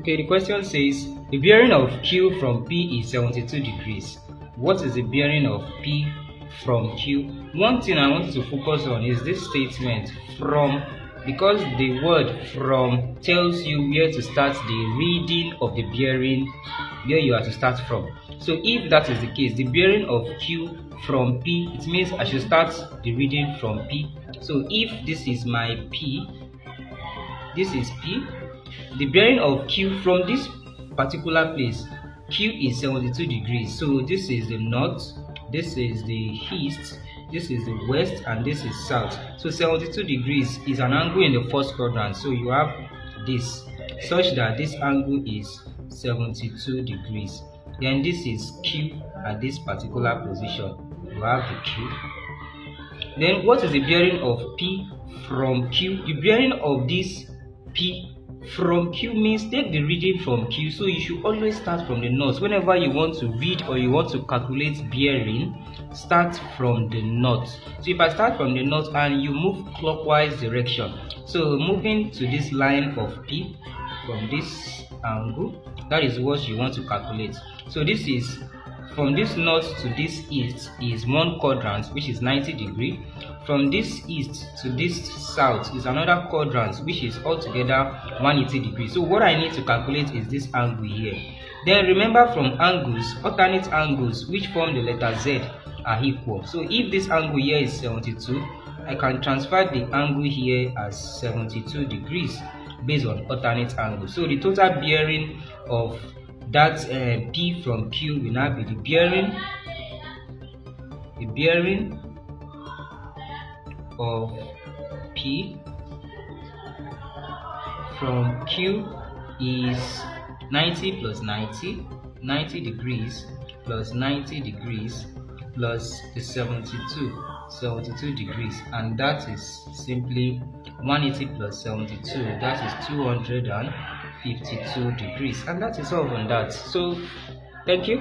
Okay, the question says the bearing of Q from P is 72 degrees. What is the bearing of P from Q? One thing I want you to focus on is this statement from, because the word from tells you where to start the reading of the bearing, where you are to start from. So if that is the case, the bearing of Q from P, it means I should start the reading from P. So if this is my P, this is P, the bearing of Q from this particular place, Q is 72 degrees. So this is the north, this is the east, this is the west, and this is south. So 72 degrees is an angle in the first quadrant. So you have this such that this angle is 72 degrees. Then this is Q at this particular position. You have the Q. Then what is the bearing of P from Q? The bearing of this P from Q means take the reading from Q. So you should always start from the north. Whenever you want to read or you want to calculate bearing, start from the north. So if I start from the north and you move clockwise direction, so moving to this line of P from this angle, that is what you want to calculate. So this is from this north to this east is one quadrant, which is 90 degrees. From this east to this south is another quadrant, which is altogether 180 degrees. So what I need to calculate is this angle here. Then remember, from angles, alternate angles which form the letter Z are equal. So if this angle here is 72, I can transfer the angle here as 72 degrees based on alternate angles. So the total bearing of that P from Q will now be the bearing of P from Q is 90 plus 90, 90 degrees plus 90 degrees plus the 72 degrees, and that is simply 180 plus 72, that is 252 degrees, and that is all on that. So thank you.